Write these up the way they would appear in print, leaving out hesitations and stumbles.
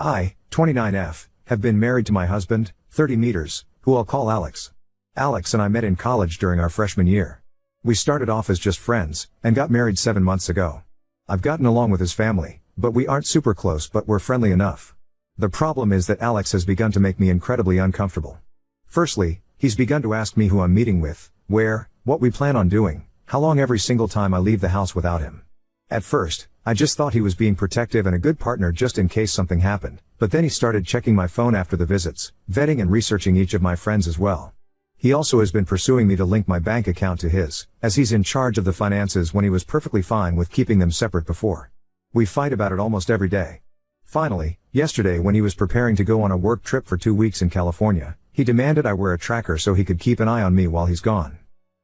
I, 29F, have been married to my husband, 30 meters, who I'll call Alex. Alex and I met in college during our freshman year. We started off as just friends, and got married 7 months ago. I've gotten along with his family, but we aren't super close, but we're friendly enough. The problem is that Alex has begun to make me incredibly uncomfortable. Firstly, he's begun to ask me who I'm meeting with, where, what we plan on doing, how long every single time I leave the house without him. At first, I just thought he was being protective and a good partner just in case something happened, but then he started checking my phone after the visits, vetting and researching each of my friends as well. He also has been pursuing me to link my bank account to his, as he's in charge of the finances when he was perfectly fine with keeping them separate before. We fight about it almost every day. Finally, yesterday when he was preparing to go on a work trip for 2 weeks in California, he demanded I wear a tracker so he could keep an eye on me while he's gone.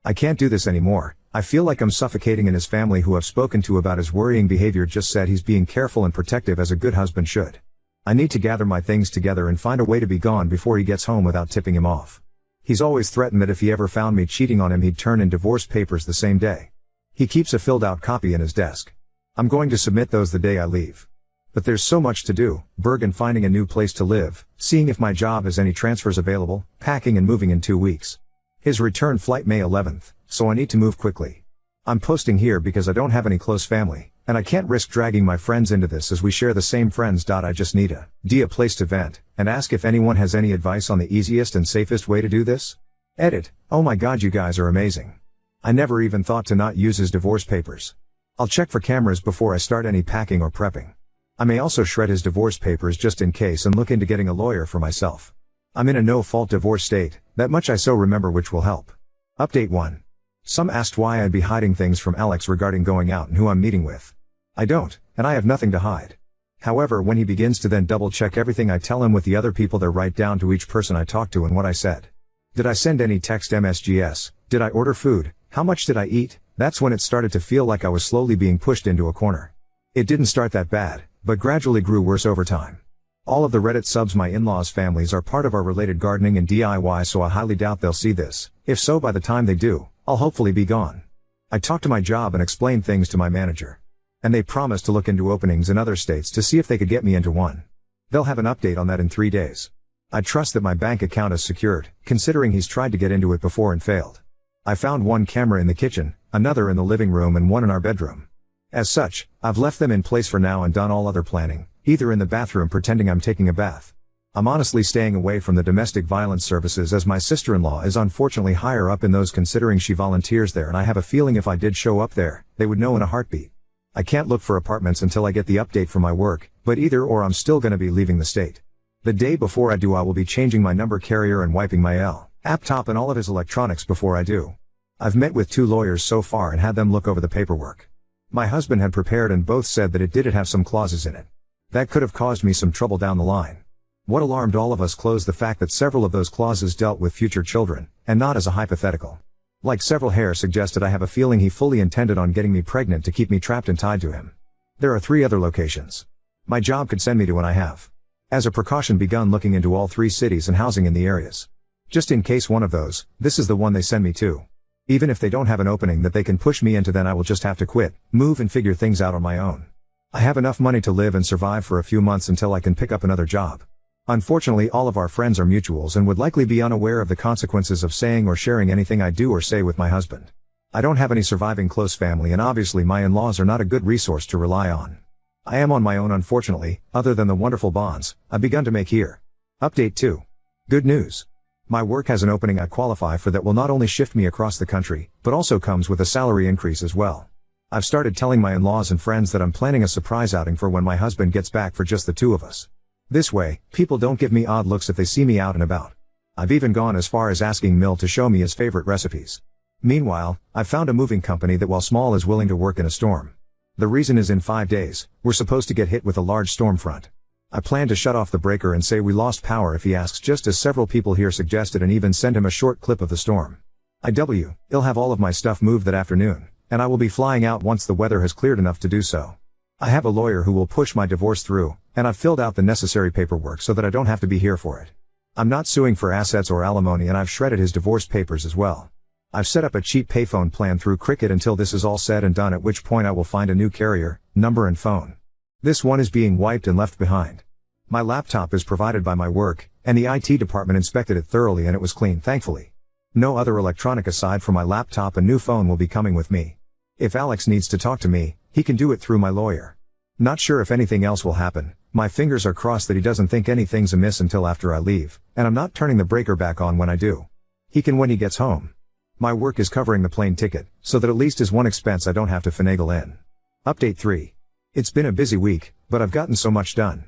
I can't do this anymore. I feel like I'm suffocating, and his family, who I've spoken to about his worrying behavior, just said he's being careful and protective as a good husband should. I need to gather my things together and find a way to be gone before he gets home without tipping him off. He's always threatened that if he ever found me cheating on him, he'd turn in divorce papers the same day. He keeps a filled out copy in his desk. I'm going to submit those the day I leave. But there's so much to do: Bergen, finding a new place to live, seeing if my job has any transfers available, packing and moving in 2 weeks. His return flight May 11th, so I need to move quickly. I'm posting here because I don't have any close family, and I can't risk dragging my friends into this as we share the same friends. I just need a place to vent, and ask if anyone has any advice on the easiest and safest way to do this. Edit. Oh my god, you guys are amazing. I never even thought to not use his divorce papers. I'll check for cameras before I start any packing or prepping. I may also shred his divorce papers just in case and look into getting a lawyer for myself. I'm in a no-fault divorce state, that much I so remember, which will help. Update 1. Some asked why I'd be hiding things from Alex regarding going out and who I'm meeting with. I don't, and I have nothing to hide. However, when he begins to then double-check everything I tell him with the other people there, right down to each person I talk to and what I said. Did I send any text MSGs? Did I order food? How much did I eat? That's when it started to feel like I was slowly being pushed into a corner. It didn't start that bad, but gradually grew worse over time. All of the Reddit subs, my in-laws' families, are part of our related gardening and DIY, so I highly doubt they'll see this. If so, by the time they do, I'll hopefully be gone. I talked to my job and explained things to my manager. And they promised to look into openings in other states to see if they could get me into one. They'll have an update on that in 3 days. I trust that my bank account is secured, considering he's tried to get into it before and failed. I found one camera in the kitchen, another in the living room, and one in our bedroom. As such, I've left them in place for now and done all other planning, either in the bathroom pretending I'm taking a bath. I'm honestly staying away from the domestic violence services as my sister-in-law is unfortunately higher up in those, considering she volunteers there, and I have a feeling if I did show up there, they would know in a heartbeat. I can't look for apartments until I get the update from my work, but either or I'm still gonna be leaving the state. The day before I do, I will be changing my number carrier and wiping my laptop and all of his electronics before I do. I've met with 2 lawyers so far and had them look over the paperwork. My husband had prepared, and both said that it did have some clauses in it that could have caused me some trouble down the line. What alarmed all of us closed the fact that several of those clauses dealt with future children, and not as a hypothetical. Like several hair suggested, I have a feeling he fully intended on getting me pregnant to keep me trapped and tied to him. There are 3 other locations my job could send me to, and I have, as a precaution, begun looking into all 3 cities and housing in the areas. Just in case one of those, this is the one they send me to. Even if they don't have an opening that they can push me into, then I will just have to quit, move and figure things out on my own. I have enough money to live and survive for a few months until I can pick up another job. Unfortunately, all of our friends are mutuals and would likely be unaware of the consequences of saying or sharing anything I do or say with my husband. I don't have any surviving close family, and obviously my in-laws are not a good resource to rely on. I am on my own, unfortunately, other than the wonderful bonds I've begun to make here. Update 2. Good news. My work has an opening I qualify for that will not only shift me across the country, but also comes with a salary increase as well. I've started telling my in-laws and friends that I'm planning a surprise outing for when my husband gets back, for just the 2 of us. This way, people don't give me odd looks if they see me out and about. I've even gone as far as asking Mill to show me his favorite recipes. Meanwhile, I've found a moving company that, while small, is willing to work in a storm. The reason is, in 5 days, we're supposed to get hit with a large storm front. I plan to shut off the breaker and say we lost power if he asks, just as several people here suggested, and even send him a short clip of the storm. I'll have all of my stuff moved that afternoon, and I will be flying out once the weather has cleared enough to do so. I have a lawyer who will push my divorce through, and I've filled out the necessary paperwork so that I don't have to be here for it. I'm not suing for assets or alimony, and I've shredded his divorce papers as well. I've set up a cheap payphone plan through Cricket until this is all said and done, at which point I will find a new carrier, number and phone. This one is being wiped and left behind. My laptop is provided by my work, and the IT department inspected it thoroughly and it was clean, thankfully. No other electronic aside from my laptop and new phone will be coming with me. If Alex needs to talk to me, he can do it through my lawyer. Not sure if anything else will happen. My fingers are crossed that he doesn't think anything's amiss until after I leave, and I'm not turning the breaker back on when I do. He can when he gets home. My work is covering the plane ticket, so that at least is one expense I don't have to finagle in. Update 3. It's been a busy week, but I've gotten so much done.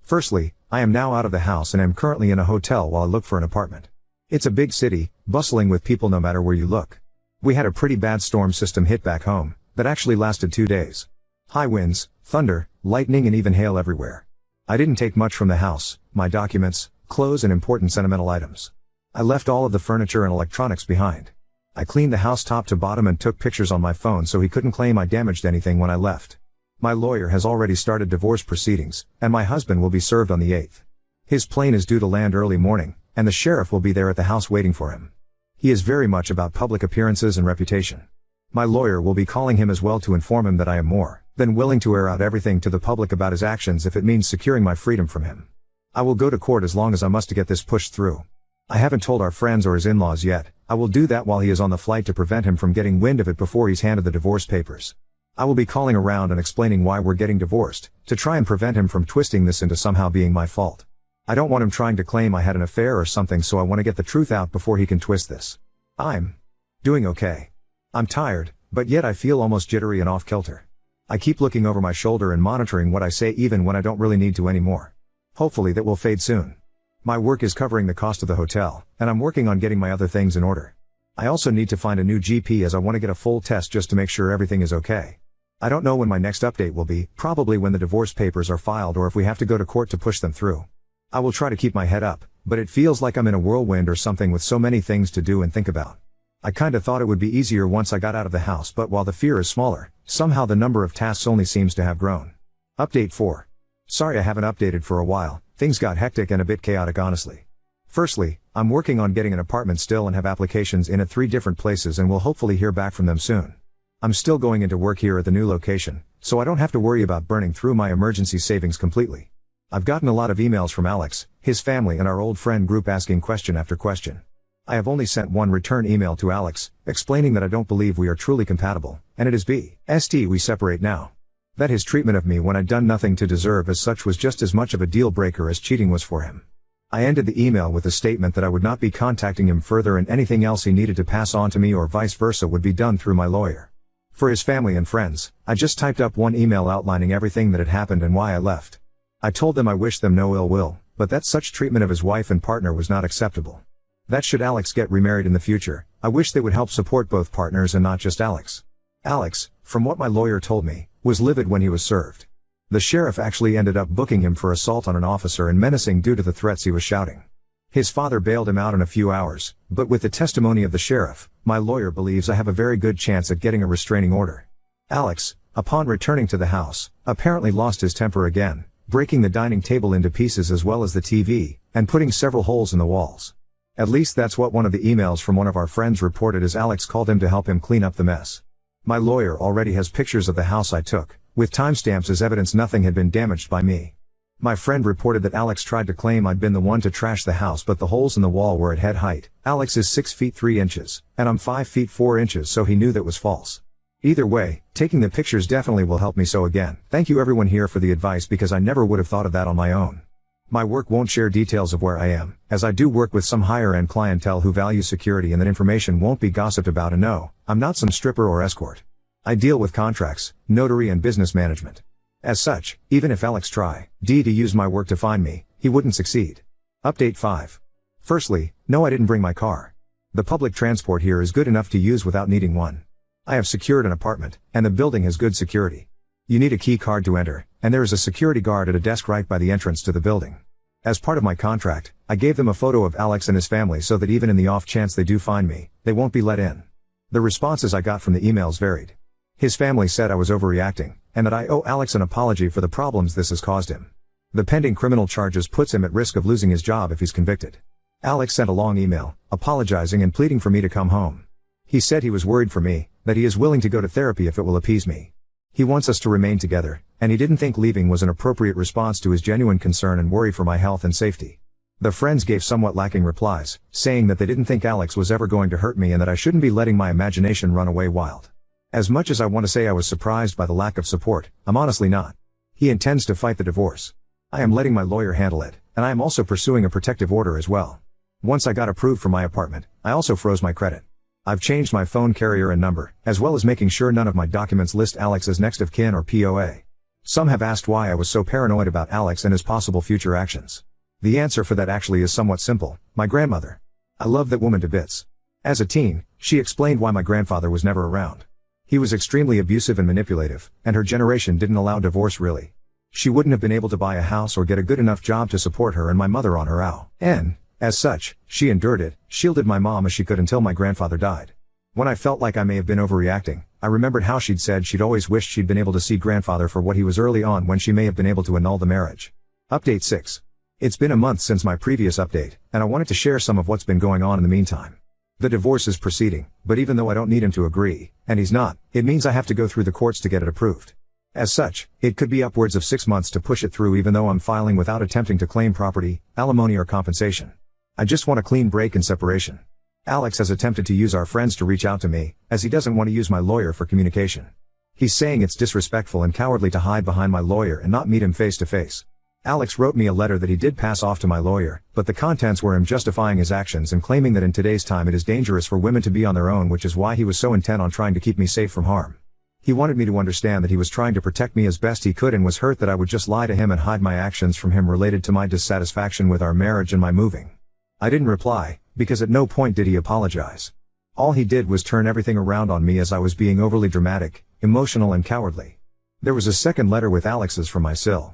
Firstly, I am now out of the house and am currently in a hotel while I look for an apartment. It's a big city, bustling with people no matter where you look. We had a pretty bad storm system hit back home, that actually lasted 2 days. High winds, thunder, lightning and even hail everywhere. I didn't take much from the house, my documents, clothes and important sentimental items. I left all of the furniture and electronics behind. I cleaned the house top to bottom and took pictures on my phone so he couldn't claim I damaged anything when I left. My lawyer has already started divorce proceedings, and my husband will be served on the 8th. His plane is due to land early morning, and the sheriff will be there at the house waiting for him. He is very much about public appearances and reputation. My lawyer will be calling him as well to inform him that I am more than willing to air out everything to the public about his actions if it means securing my freedom from him. I will go to court as long as I must to get this pushed through. I haven't told our friends or his in-laws yet. I will do that while he is on the flight to prevent him from getting wind of it before he's handed the divorce papers. I will be calling around and explaining why we're getting divorced, to try and prevent him from twisting this into somehow being my fault. I don't want him trying to claim I had an affair or something, so I want to get the truth out before he can twist this. I'm doing okay. I'm tired, but yet I feel almost jittery and off-kilter. I keep looking over my shoulder and monitoring what I say even when I don't really need to anymore. Hopefully that will fade soon. My work is covering the cost of the hotel, and I'm working on getting my other things in order. I also need to find a new GP as I want to get a full test just to make sure everything is okay. I don't know when my next update will be, probably when the divorce papers are filed or if we have to go to court to push them through. I will try to keep my head up, but it feels like I'm in a whirlwind or something with so many things to do and think about. I kinda thought it would be easier once I got out of the house, but while the fear is smaller, somehow the number of tasks only seems to have grown. Update 4. Sorry I haven't updated for a while, things got hectic and a bit chaotic honestly. Firstly, I'm working on getting an apartment still and have applications in at 3 different places and will hopefully hear back from them soon. I'm still going into work here at the new location, so I don't have to worry about burning through my emergency savings completely. I've gotten a lot of emails from Alex, his family and our old friend group asking question after question. I have only sent one return email to Alex, explaining that I don't believe we are truly compatible, and it is BST we separate now. That his treatment of me when I'd done nothing to deserve as such was just as much of a deal breaker as cheating was for him. I ended the email with a statement that I would not be contacting him further and anything else he needed to pass on to me or vice versa would be done through my lawyer. For his family and friends, I just typed up one email outlining everything that had happened and why I left. I told them I wished them no ill will, but that such treatment of his wife and partner was not acceptable. That should Alex get remarried in the future, I wish they would help support both partners and not just Alex. Alex, from what my lawyer told me, was livid when he was served. The sheriff actually ended up booking him for assault on an officer and menacing due to the threats he was shouting. His father bailed him out in a few hours, but with the testimony of the sheriff, my lawyer believes I have a very good chance at getting a restraining order. Alex, upon returning to the house, apparently lost his temper again, breaking the dining table into pieces as well as the TV, and putting several holes in the walls. At least that's what one of the emails from one of our friends reported as Alex called him to help him clean up the mess. My lawyer already has pictures of the house I took, with timestamps as evidence nothing had been damaged by me. My friend reported that Alex tried to claim I'd been the one to trash the house, but the holes in the wall were at head height. Alex is 6 feet 3 inches, and I'm 5 feet 4 inches, so he knew that was false. Either way, taking the pictures definitely will help me. So again, thank you everyone here for the advice because I never would have thought of that on my own. My work won't share details of where I am, as I do work with some higher-end clientele who value security and that information won't be gossiped about, and no, I'm not some stripper or escort. I deal with contracts, notary and business management. As such, even if Alex tried to use my work to find me, he wouldn't succeed. Update 5. Firstly, no, I didn't bring my car. The public transport here is good enough to use without needing one. I have secured an apartment, and the building has good security. You need a key card to enter, and there is a security guard at a desk right by the entrance to the building. As part of my contract, I gave them a photo of Alex and his family so that even in the off chance they do find me, they won't be let in. The responses I got from the emails varied. His family said I was overreacting, and that I owe Alex an apology for the problems this has caused him. The pending criminal charges puts him at risk of losing his job if he's convicted. Alex sent a long email, apologizing and pleading for me to come home. He said he was worried for me, that he is willing to go to therapy if it will appease me. He wants us to remain together, and he didn't think leaving was an appropriate response to his genuine concern and worry for my health and safety. The friends gave somewhat lacking replies, saying that they didn't think Alex was ever going to hurt me and that I shouldn't be letting my imagination run away wild. As much as I want to say I was surprised by the lack of support, I'm honestly not. He intends to fight the divorce. I am letting my lawyer handle it, and I am also pursuing a protective order as well. Once I got approved for my apartment, I also froze my credit. I've changed my phone carrier and number, as well as making sure none of my documents list Alex as next of kin or POA. Some have asked why I was so paranoid about Alex and his possible future actions. The answer for that actually is somewhat simple: my grandmother. I love that woman to bits. As a teen, she explained why my grandfather was never around. He was extremely abusive and manipulative, and her generation didn't allow divorce really. She wouldn't have been able to buy a house or get a good enough job to support her and my mother on her own. As such, she endured it, shielded my mom as she could until my grandfather died. When I felt like I may have been overreacting, I remembered how she'd said she'd always wished she'd been able to see grandfather for what he was early on when she may have been able to annul the marriage. Update 6. It's been a month since my previous update, and I wanted to share some of what's been going on in the meantime. The divorce is proceeding, but even though I don't need him to agree, and he's not, it means I have to go through the courts to get it approved. As such, it could be upwards of 6 months to push it through even though I'm filing without attempting to claim property, alimony or compensation. I just want a clean break and separation. Alex has attempted to use our friends to reach out to me, as he doesn't want to use my lawyer for communication. He's saying it's disrespectful and cowardly to hide behind my lawyer and not meet him face to face. Alex wrote me a letter that he did pass off to my lawyer, but the contents were him justifying his actions and claiming that in today's time it is dangerous for women to be on their own, which is why he was so intent on trying to keep me safe from harm. He wanted me to understand that he was trying to protect me as best he could and was hurt that I would just lie to him and hide my actions from him related to my dissatisfaction with our marriage and my moving. I didn't reply, because at no point did he apologize. All he did was turn everything around on me as I was being overly dramatic, emotional and cowardly. There was a second letter with Alex's from my sil.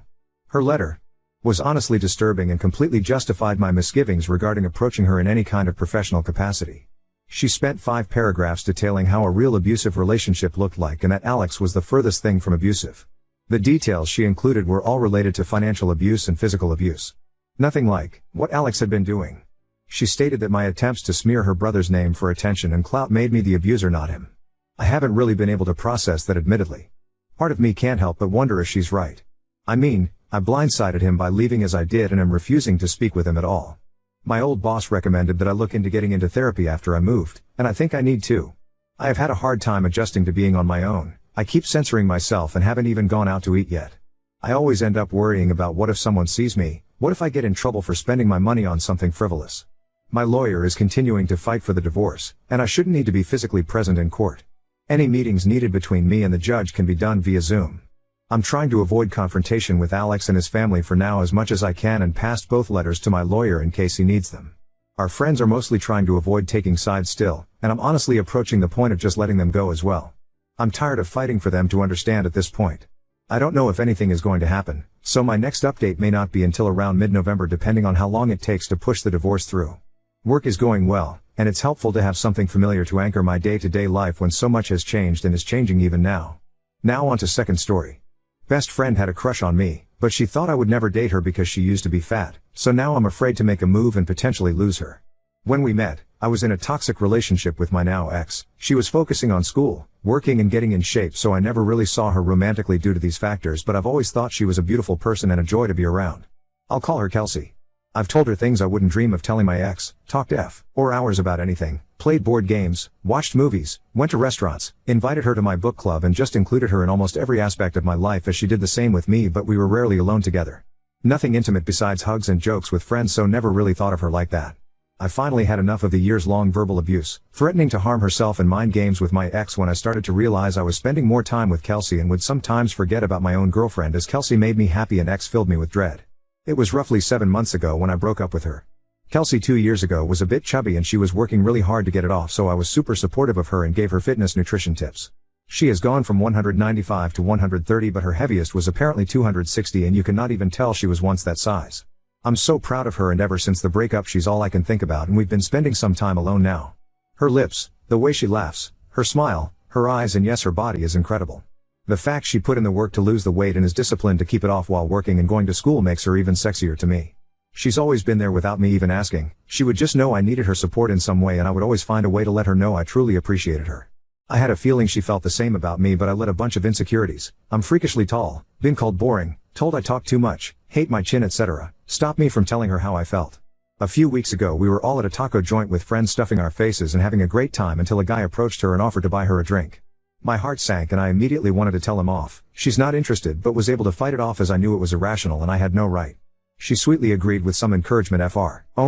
Her letter was honestly disturbing and completely justified my misgivings regarding approaching her in any kind of professional capacity. She spent 5 paragraphs detailing how a real abusive relationship looked like and that Alex was the furthest thing from abusive. The details she included were all related to financial abuse and physical abuse. Nothing like what Alex had been doing. She stated that my attempts to smear her brother's name for attention and clout made me the abuser, not him. I haven't really been able to process that, admittedly. Part of me can't help but wonder if she's right. I mean, I blindsided him by leaving as I did and am refusing to speak with him at all. My old boss recommended that I look into getting into therapy after I moved, and I think I need to. I have had a hard time adjusting to being on my own. I keep censoring myself and haven't even gone out to eat yet. I always end up worrying about what if someone sees me, what if I get in trouble for spending my money on something frivolous. My lawyer is continuing to fight for the divorce, and I shouldn't need to be physically present in court. Any meetings needed between me and the judge can be done via Zoom. I'm trying to avoid confrontation with Alex and his family for now as much as I can and passed both letters to my lawyer in case he needs them. Our friends are mostly trying to avoid taking sides still, and I'm honestly approaching the point of just letting them go as well. I'm tired of fighting for them to understand at this point. I don't know if anything is going to happen, so my next update may not be until around mid-November depending on how long it takes to push the divorce through. Work is going well, and it's helpful to have something familiar to anchor my day-to-day life when so much has changed and is changing even now. Now on to second story. Best friend had a crush on me, but she thought I would never date her because she used to be fat, so now I'm afraid to make a move and potentially lose her. When we met, I was in a toxic relationship with my now ex. She was focusing on school, working and getting in shape, so I never really saw her romantically due to these factors, but I've always thought she was a beautiful person and a joy to be around. I'll call her Kelsey. I've told her things I wouldn't dream of telling my ex, talked F or hours about anything, played board games, watched movies, went to restaurants, invited her to my book club and just included her in almost every aspect of my life as she did the same with me, but we were rarely alone together. Nothing intimate besides hugs and jokes with friends, so never really thought of her like that. I finally had enough of the years-long verbal abuse, threatening to harm herself and mind games with my ex when I started to realize I was spending more time with Kelsey and would sometimes forget about my own girlfriend as Kelsey made me happy and ex filled me with dread. It was roughly 7 months ago when I broke up with her. Kelsey 2 years ago was a bit chubby and she was working really hard to get it off, so I was super supportive of her and gave her fitness nutrition tips. She has gone from 195 to 130, but her heaviest was apparently 260 and you cannot even tell she was once that size. I'm so proud of her, and ever since the breakup she's all I can think about, and we've been spending some time alone now. Her lips, the way she laughs, her smile, her eyes, and yes, her body is incredible. The fact she put in the work to lose the weight and is disciplined to keep it off while working and going to school makes her even sexier to me. She's always been there without me even asking. She would just know I needed her support in some way and I would always find a way to let her know I truly appreciated her. I had a feeling she felt the same about me, but I let a bunch of insecurities, I'm freakishly tall, been called boring, told I talk too much, hate my chin etc., stop me from telling her how I felt. A few weeks ago we were all at a taco joint with friends stuffing our faces and having a great time until a guy approached her and offered to buy her a drink. My heart sank and I immediately wanted to tell him off. She's not interested, but was able to fight it off as I knew it was irrational and I had no right. She sweetly agreed with some encouragement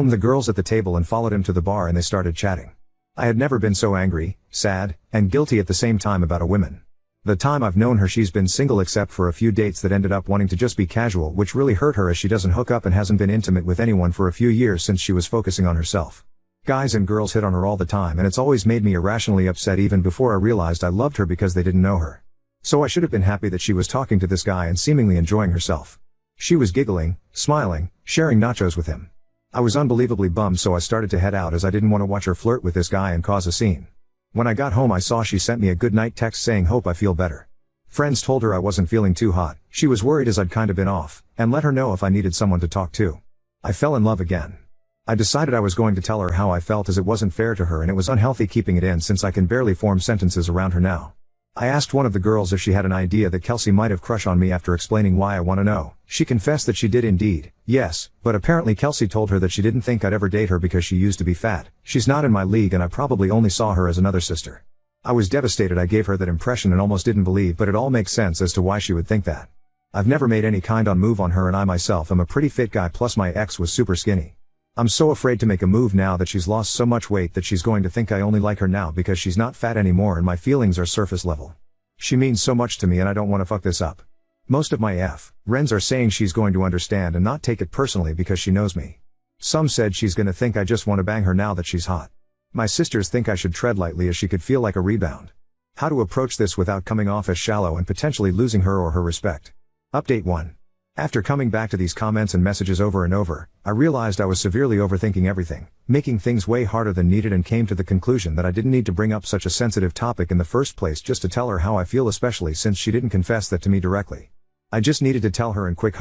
the girls at the table and followed him to the bar and they started chatting. I had never been so angry, sad, and guilty at the same time about a woman. The time I've known her she's been single except for a few dates that ended up wanting to just be casual, which really hurt her as she doesn't hook up and hasn't been intimate with anyone for a few years since she was focusing on herself. Guys and girls hit on her all the time and it's always made me irrationally upset even before I realized I loved her because they didn't know her. So I should have been happy that she was talking to this guy and seemingly enjoying herself. She was giggling, smiling, sharing nachos with him. I was unbelievably bummed, so I started to head out as I didn't want to watch her flirt with this guy and cause a scene. When I got home I saw she sent me a good night text saying hope I feel better. Friends told her I wasn't feeling too hot, she was worried as I'd kinda been off, and let her know if I needed someone to talk to. I fell in love again. I decided I was going to tell her how I felt as it wasn't fair to her and it was unhealthy keeping it in since I can barely form sentences around her now. I asked one of the girls if she had an idea that Kelsey might have crush on me after explaining why I want to know. She confessed that she did indeed, yes, but apparently Kelsey told her that she didn't think I'd ever date her because she used to be fat. She's not in my league and I probably only saw her as another sister. I was devastated I gave her that impression and almost didn't believe, but it all makes sense as to why she would think that. I've never made any kind of move on her and I myself am a pretty fit guy, plus my ex was super skinny. I'm so afraid to make a move now that she's lost so much weight that she's going to think I only like her now because she's not fat anymore and my feelings are surface level. She means so much to me and I don't want to fuck this up. Most of my friends are saying she's going to understand and not take it personally because she knows me. Some said she's gonna think I just want to bang her now that she's hot. My sisters think I should tread lightly as she could feel like a rebound. How to approach this without coming off as shallow and potentially losing her or her respect. Update 1. After coming back to these comments and messages over and over, I realized I was severely overthinking everything, making things way harder than needed, and came to the conclusion that I didn't need to bring up such a sensitive topic in the first place just to tell her how I feel, especially since she didn't confess that to me directly. I just needed to tell her and quick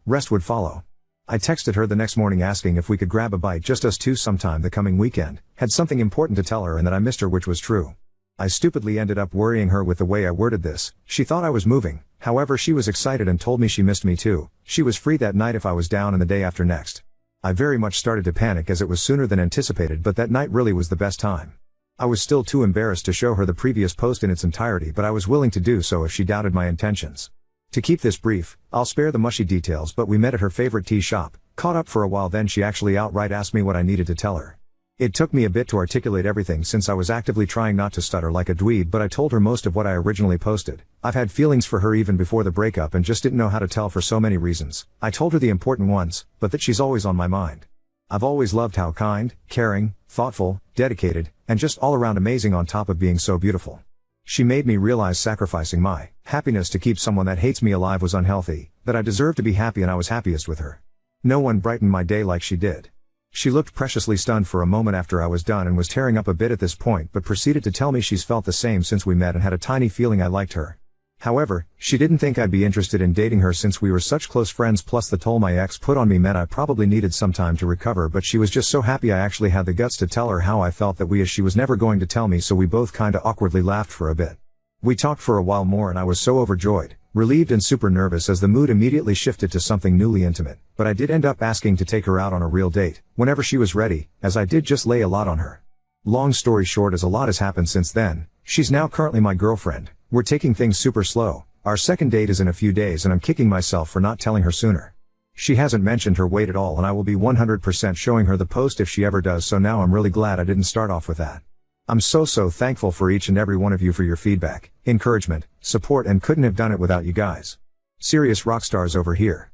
rest would follow. I texted her the next morning asking if we could grab a bite, just us two, sometime the coming weekend, had something important to tell her and that I missed her, which was true. I stupidly ended up worrying her with the way I worded this. She thought I was moving, however she was excited and told me she missed me too. She was free that night if I was down and the day after next. I very much started to panic as it was sooner than anticipated, but that night really was the best time. I was still too embarrassed to show her the previous post in its entirety, but I was willing to do so if she doubted my intentions. To keep this brief, I'll spare the mushy details, but we met at her favorite tea shop, caught up for a while, then she actually outright asked me what I needed to tell her. It took me a bit to articulate everything since I was actively trying not to stutter like a dweeb, but I told her most of what I originally posted. I've had feelings for her even before the breakup and just didn't know how to tell for so many reasons. I told her the important ones, but that she's always on my mind. I've always loved how kind, caring, thoughtful, dedicated, and just all around amazing on top of being so beautiful. She made me realize sacrificing my happiness to keep someone that hates me alive was unhealthy, that I deserved to be happy, and I was happiest with her. No one brightened my day like she did. She looked preciously stunned for a moment after I was done and was tearing up a bit at this point, but proceeded to tell me she's felt the same since we met and had a tiny feeling I liked her. However, she didn't think I'd be interested in dating her since we were such close friends, plus the toll my ex put on me meant I probably needed some time to recover, but she was just so happy I actually had the guts to tell her how I felt that she was never going to tell me, so we both kinda awkwardly laughed for a bit. We talked for a while more and I was so overjoyed, relieved and super nervous as the mood immediately shifted to something newly intimate, but I did end up asking to take her out on a real date, whenever she was ready, as I did just lay a lot on her. Long story short, as a lot has happened since then, she's now currently my girlfriend. We're taking things super slow. Our second date is in a few days and I'm kicking myself for not telling her sooner. She hasn't mentioned her weight at all and I will be 100% showing her the post if she ever does, so now I'm really glad I didn't start off with that. I'm so thankful for each and every one of you for your feedback, encouragement, support, and couldn't have done it without you guys. Serious rock stars over here.